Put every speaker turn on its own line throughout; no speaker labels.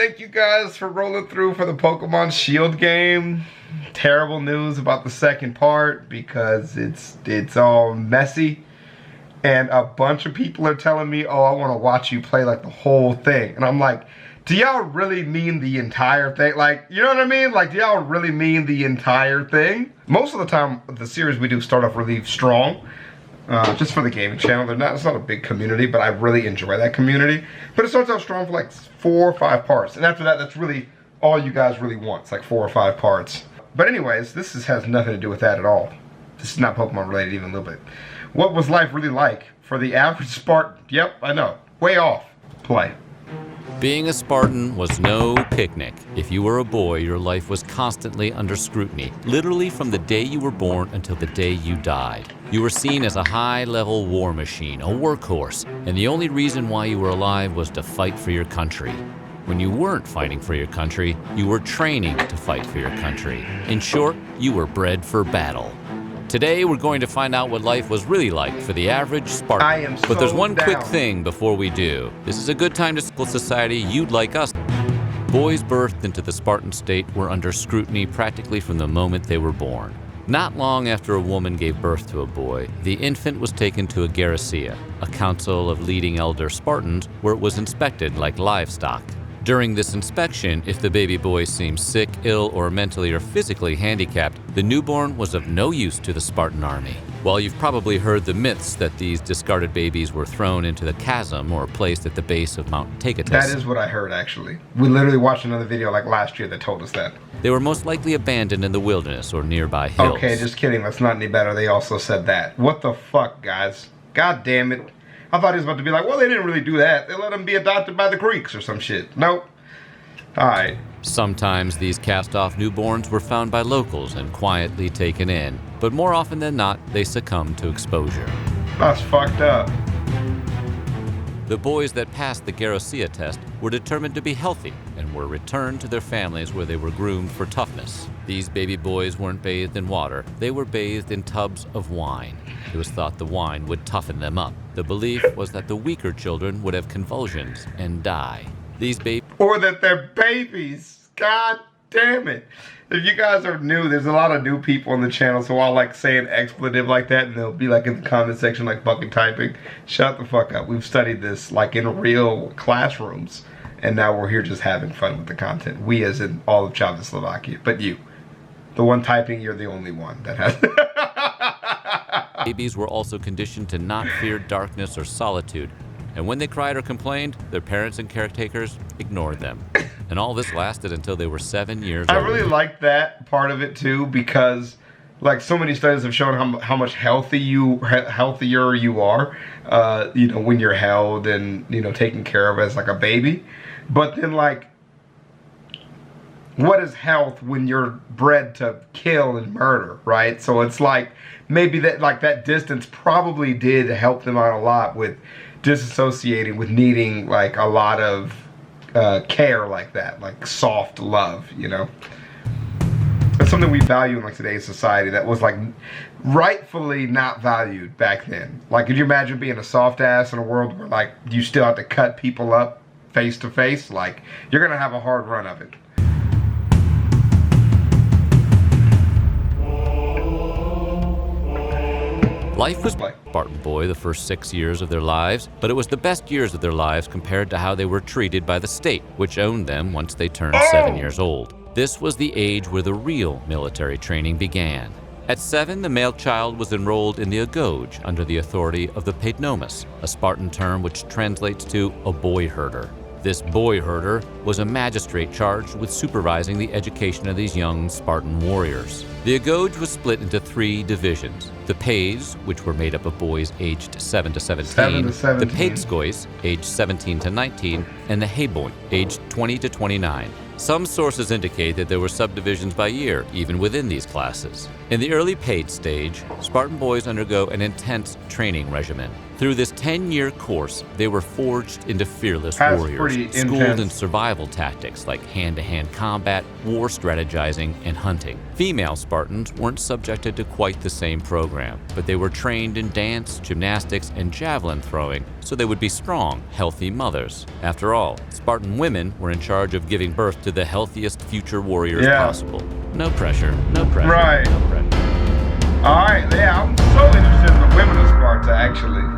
Thank you guys for rolling through for the Pokemon Shield game. Terrible news about the second part because it's all messy. And a bunch of people are telling me, oh, I want to watch you play like the whole thing. And I'm like, do y'all really mean the entire thing? Like, you know what I mean? Like, do y'all really mean the entire thing? Most of the time, the series we do start off really strong. Just for the gaming channel. It's not a big community, but I really enjoy that community. But it starts out strong for like 4 or 5 parts. And after that, that's really all you guys really want. It's like 4 or 5 parts. But anyways, this has nothing to do with that at all. This is not Pokemon related even a little bit. What was life really like for the average Spartan? Yep, I know. Way off. Play.
Being a Spartan was no picnic. If you were a boy, your life was constantly under scrutiny, literally from the day you were born until the day you died. You were seen as a high-level war machine, a workhorse, and the only reason why you were alive was to fight for your country. When you weren't fighting for your country, you were training to fight for your country. In short, you were bred for battle. Today, we're going to find out what life was really like for the average Spartan. But there's one quick thing before we do. This is a good time to school society you'd like us. Boys birthed into the Spartan state were under scrutiny practically from the moment they were born. Not long after a woman gave birth to a boy, the infant was taken to a garcia, a council of leading elder Spartans, where it was inspected like livestock. During this inspection, if the baby boy seemed sick, ill, or mentally or physically handicapped, the newborn was of no use to the Spartan army. While you've probably heard the myths that these discarded babies were thrown into the chasm or placed at the base of Mount TEETOTALERS.
That is what I heard, actually. We literally watched another video like last year that told us that.
They were most likely abandoned in the wilderness or nearby hills.
Okay, just kidding. That's not any better. They also said that. What the fuck, guys? God damn it. I thought he was about to be like, well, they didn't really do that. They let him be adopted by the Greeks or some shit. Nope. Alright.
Sometimes these cast-off newborns were found by locals and quietly taken in, but more often than not, they succumbed to exposure.
That's fucked up.
The boys that passed the Garcia test were determined to be healthy and were returned to their families where they were groomed for toughness. These baby boys weren't bathed in water. They were bathed in tubs of wine. It was thought the wine would toughen them up. The belief was that the weaker children would have convulsions and die.
Or that they're babies. God damn it. If you guys are new, there's a lot of new people on the channel, so I'll like say an expletive like that and they'll be like in the comment section like fucking typing. Shut the fuck up. We've studied this like in real classrooms and now we're here just having fun with the content. We as in all of ChavezzSlovakia. But you. The one typing, you're the only one that has
Babies were also conditioned to not fear darkness or solitude. And when they cried or complained, their parents and caretakers ignored them. And all this lasted until they were 7 years old.
I really like that part of it too, because like so many studies have shown how much healthier you are, you know, when you're held and, you know, taken care of as like a baby. But then like, what is health when you're bred to kill and murder, right? So it's like, maybe that like that distance probably did help them out a lot with disassociating with needing like a lot of care like that, like soft love, you know. It's something we value in like today's society that was like rightfully not valued back then. Like, could you imagine being a soft ass in a world where like you still have to cut people up face to face? Like, you're gonna have a hard run of it.
Life was Spartan boy the first 6 years of their lives, but it was the best years of their lives compared to how they were treated by the state, which owned them once they turned 7 years old. This was the age where the real military training began. At 7, the male child was enrolled in the agoj under the authority of the paidnomas, a Spartan term which translates to a boy herder. This boy herder was a magistrate charged with supervising the education of these young Spartan warriors. The agoj was split into 3 divisions. The pais, which were made up of boys aged 7 to 17, the paidskois, aged 17 to 19, and the heboi, aged 20 to 29. Some sources indicate that there were subdivisions by year, even within these classes. In the early paid stage, Spartan boys undergo an intense training regimen. Through this 10-year course, they were forged into fearless
That's
warriors,
pretty
schooled
intense.
in survival tactics like hand-to-hand combat, war strategizing, and hunting. Female Spartans weren't subjected to quite the same program, but they were trained in dance, gymnastics, and javelin throwing, so they would be strong, healthy mothers. After all, Spartan women were in charge of giving birth to the healthiest future warriors possible. No pressure, no pressure,
Right.
no pressure.
Alright, yeah, I'm so interested in the women of Sparta, actually.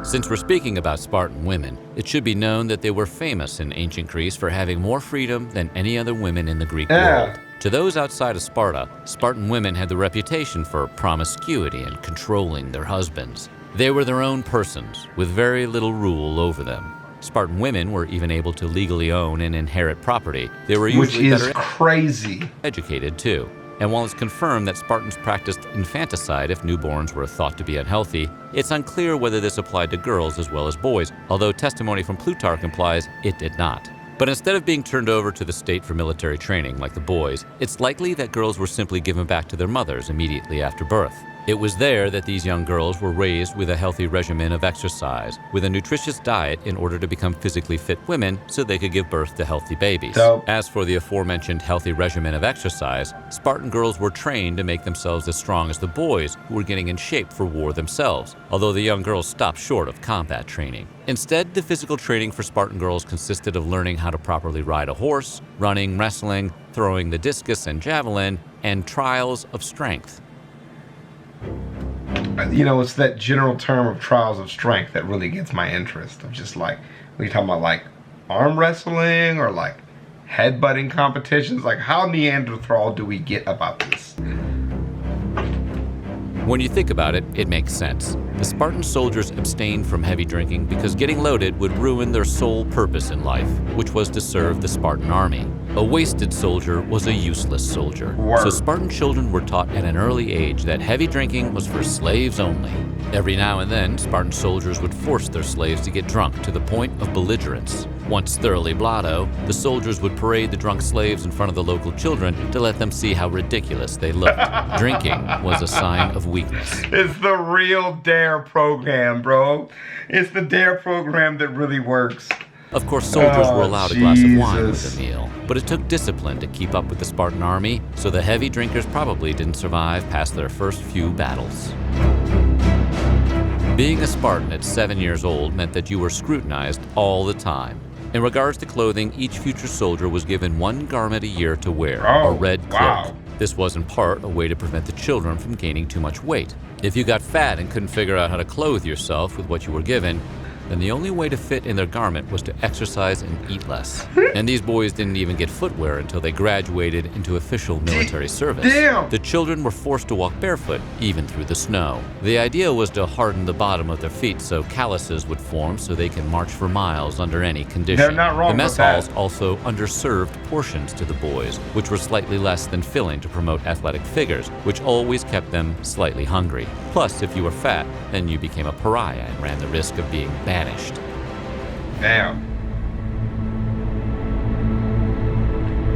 Since we're speaking about Spartan women, it should be known that they were famous in ancient Greece for having more freedom than any other women in the Greek world. To those outside of Sparta, Spartan women had the reputation for promiscuity and controlling their husbands. They were their own persons, with very little rule over them. Spartan women were even able to legally own and inherit property. They were usually
Which is
better
crazy.
educated too. And while it's confirmed that Spartans practiced infanticide if newborns were thought to be unhealthy, it's unclear whether this applied to girls as well as boys, although testimony from Plutarch implies it did not. But instead of being turned over to the state for military training like the boys, it's likely that girls were simply given back to their mothers immediately after birth. It was there that these young girls were raised with a healthy regimen of exercise, with a nutritious diet in order to become physically fit women so they could give birth to healthy babies. As for the aforementioned healthy regimen of exercise, Spartan girls were trained to make themselves as strong as the boys who were getting in shape for war themselves, although the young girls stopped short of combat training. Instead, the physical training for Spartan girls consisted of learning how to properly ride a horse, running, wrestling, throwing the discus and javelin, and trials of strength.
You know, it's that general term of trials of strength that really gets my interest. Of just like, when you're talking about like arm wrestling or like headbutting competitions, like how Neanderthal do we get about this?
When you think about it, it makes sense. The Spartan soldiers abstained from heavy drinking because getting loaded would ruin their sole purpose in life, which was to serve the Spartan army. A wasted soldier was a useless soldier. So Spartan children were taught at an early age that heavy drinking was for slaves only. Every now and then, Spartan soldiers would force their slaves to get drunk to the point of belligerence. Once thoroughly blotto, the soldiers would parade the drunk slaves in front of the local children to let them see how ridiculous they looked. Drinking was a sign of weakness.
It's the real DARE program, bro. It's the DARE program that really works.
Of course, soldiers were allowed a glass of wine with the meal, but it took discipline to keep up with the Spartan army, so the heavy drinkers probably didn't survive past their first few battles. Being a Spartan at 7 years old meant that you were scrutinized all the time. In regards to clothing, each future soldier was given one garment a year to wear, a red cloak. This was in part a way to prevent the children from gaining too much weight. If you got fat and couldn't figure out how to clothe yourself with what you were given, then the only way to fit in their garment was to exercise and eat less. And these boys didn't even get footwear until they graduated into official military service. The children were forced to walk barefoot, even through the snow. The idea was to harden the bottom of their feet so calluses would form so they can march for miles under any condition.
They're not wrong
The mess
about
halls
that.
also underserved portions to the boys, which were slightly less than filling to promote athletic figures, which always kept them slightly hungry. Plus, if you were fat, then you became a pariah and ran the risk of being banished.
Damn.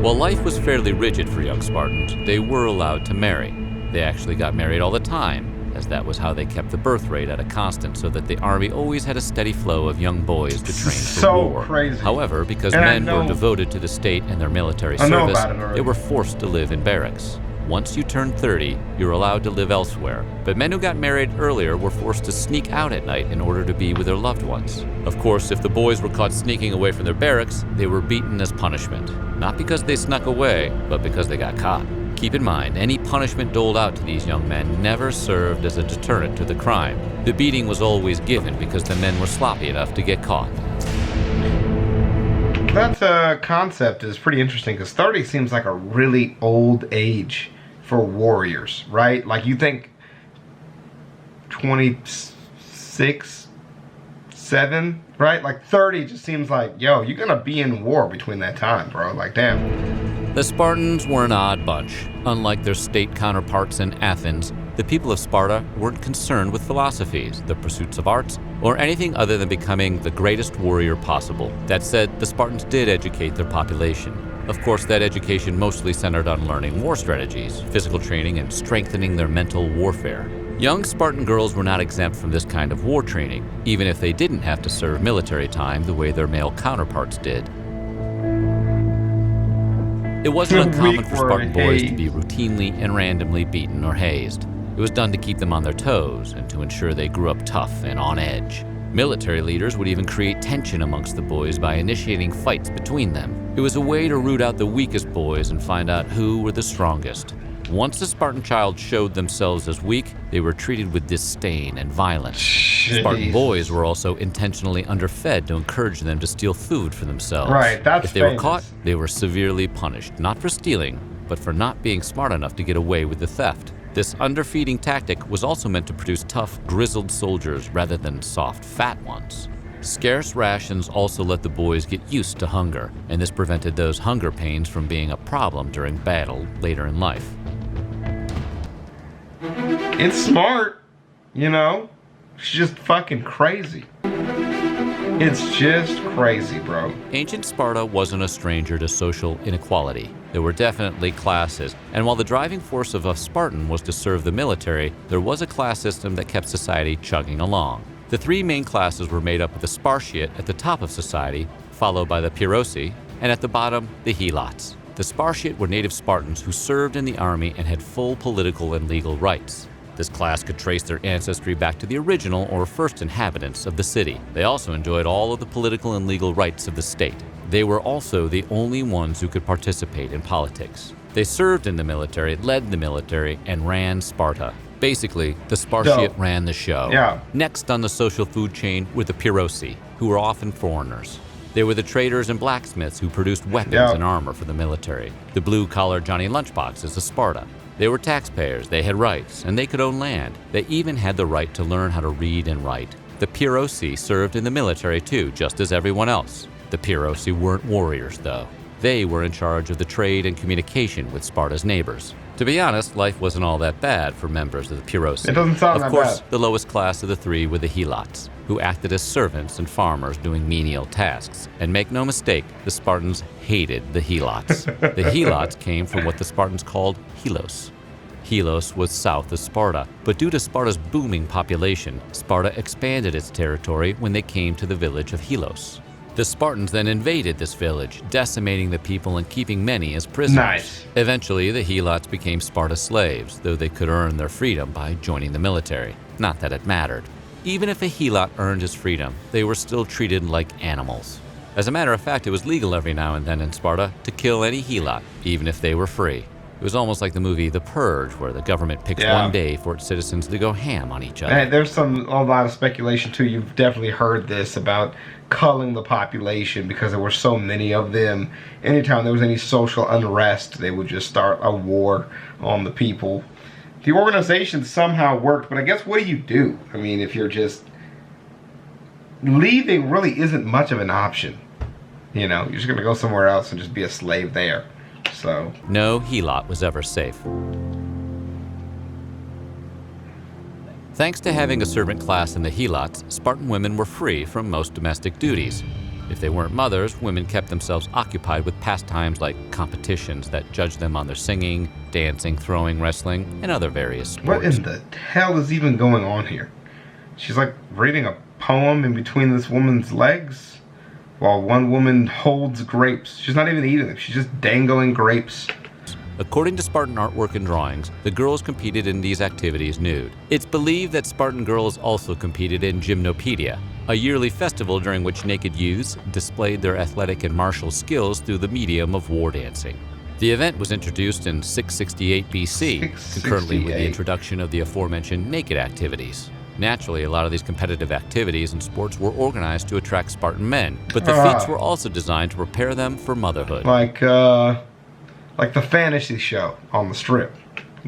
While life was fairly rigid for young Spartans, they were allowed to marry. They actually got married all the time, as that was how they kept the birth rate at a constant so that the army always had a steady flow of young boys to train for war.
Crazy.
However, because
And
men were devoted to the state and their military service, they were forced to live in barracks. Once you turned 30, you were allowed to live elsewhere, but men who got married earlier were forced to sneak out at night in order to be with their loved ones. Of course, if the boys were caught sneaking away from their barracks, they were beaten as punishment. Not because they snuck away, but because they got caught. Keep in mind, any punishment doled out to these young men never served as a deterrent to the crime. The beating was always given because the men were sloppy enough to get caught.
That concept is pretty interesting because 30 seems like a really old age for warriors, right? Like you think 26, 7, right? Like 30 just seems like, yo, you're gonna be in war between that time, bro. Like, damn.
The Spartans were an odd bunch. Unlike their state counterparts in Athens, the people of Sparta weren't concerned with philosophies, the pursuits of arts, or anything other than becoming the greatest warrior possible. That said, the Spartans did educate their population. Of course, that education mostly centered on learning war strategies, physical training, and strengthening their mental warfare. Young Spartan girls were not exempt from this kind of war training, even if they didn't have to serve military time the way their male counterparts did. It wasn't uncommon for Spartan boys to be routinely and randomly beaten or hazed. It was done to keep them on their toes and to ensure they grew up tough and on edge. Military leaders would even create tension amongst the boys by initiating fights between them. It was a way to root out the weakest boys and find out who were the strongest. Once the Spartan child showed themselves as weak, they were treated with disdain and violence.
Jeez.
Spartan boys were also intentionally underfed to encourage them to steal food for themselves.
Right, that's
If they were caught, they were severely punished, not for stealing, but for not being smart enough to get away with the theft. This underfeeding tactic was also meant to produce tough, grizzled soldiers rather than soft, fat ones. Scarce rations also let the boys get used to hunger, and this prevented those hunger pains from being a problem during battle later in life.
It's smart, you know? It's just fucking crazy. It's just crazy, bro.
Ancient Sparta wasn't a stranger to social inequality. There were definitely classes, and while the driving force of a Spartan was to serve the military, there was a class system that kept society chugging along. The three main classes were made up of the Spartiate at the top of society, followed by the Pyrrhosi, and at the bottom, the Helots. The Spartiate were native Spartans who served in the army and had full political and legal rights. This class could trace their ancestry back to the original or first inhabitants of the city. They also enjoyed all of the political and legal rights of the state. They were also the only ones who could participate in politics. They served in the military, led the military, and ran Sparta. Basically, the Spartiate ran the show.
Yeah.
Next on the social food chain were the Pyrrhosi, who were often foreigners. They were the traders and blacksmiths who produced weapons and armor for the military. The blue-collar Johnny Lunchboxes of Sparta. They were taxpayers, they had rights, and they could own land. They even had the right to learn how to read and write. The Pyrrhosi served in the military too, just as everyone else. The Pyrrhosi weren't warriors, though. They were in charge of the trade and communication with Sparta's neighbors. To be honest, life wasn't all that bad for members of the Pyrrhosi.
It doesn't sound that bad.
Of course, the lowest class of the three were the Helots, who acted as servants and farmers doing menial tasks. And make no mistake, the Spartans hated the Helots. The Helots came from what the Spartans called Helos. Helos was south of Sparta, but due to Sparta's booming population, Sparta expanded its territory when they came to the village of Helos. The Spartans then invaded this village, decimating the people and keeping many as prisoners.
Nice.
Eventually, the Helots became Sparta slaves, though they could earn their freedom by joining the military. Not that it mattered. Even if a Helot earned his freedom, they were still treated like animals. As a matter of fact, it was legal every now and then in Sparta to kill any Helot, even if they were free. It was almost like the movie The Purge, where the government picks one day for its citizens to go ham on each other.
And there's a lot of speculation too. You've definitely heard this about culling the population because there were so many of them. Anytime there was any social unrest, they would just start a war on the people. The organization somehow worked, but I guess what do you do? I mean, if you're just leaving, really isn't much of an option. You know, you're just gonna go somewhere else and just be a slave there. So
no Helot was ever safe. Thanks to having a servant class in the Helots, Spartan women were free from most domestic duties. If they weren't mothers, women kept themselves occupied with pastimes like competitions that judged them on their singing, dancing, throwing, wrestling, and other various sports.
What in the hell is even going on here? She's like reading a poem in between this woman's legs while one woman holds grapes. She's not even eating them. She's just dangling grapes.
According to Spartan artwork and drawings, the girls competed in these activities nude. It's believed that Spartan girls also competed in Gymnopedia, a yearly festival during which naked youths displayed their athletic and martial skills through the medium of war dancing. The event was introduced in 668 BC, concurrently with the introduction of the aforementioned naked activities. Naturally, a lot of these competitive activities and sports were organized to attract Spartan men, but the feats were also designed to prepare them for motherhood.
Like the fantasy show on the strip.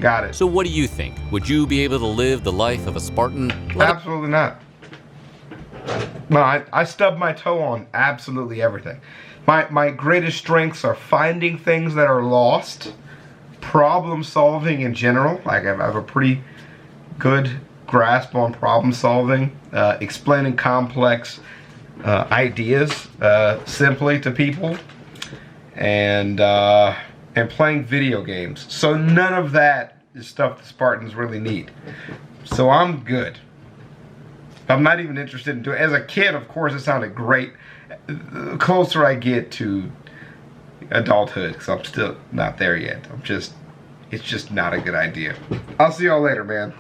Got it.
So what do you think? Would you be able to live the life of a Spartan?
Absolutely not. Well, I stubbed my toe on absolutely everything. My greatest strengths are finding things that are lost, problem solving in general. Like I have a pretty good grasp on problem solving, explaining complex ideas simply to people, and playing video games. So none of that is stuff the Spartans really need. So I'm good. I'm not even interested in doing it. As a kid, of course, it sounded great. The closer I get to adulthood, because I'm still not there yet. It's just not a good idea. I'll see y'all later, man.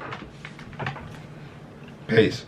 Peace.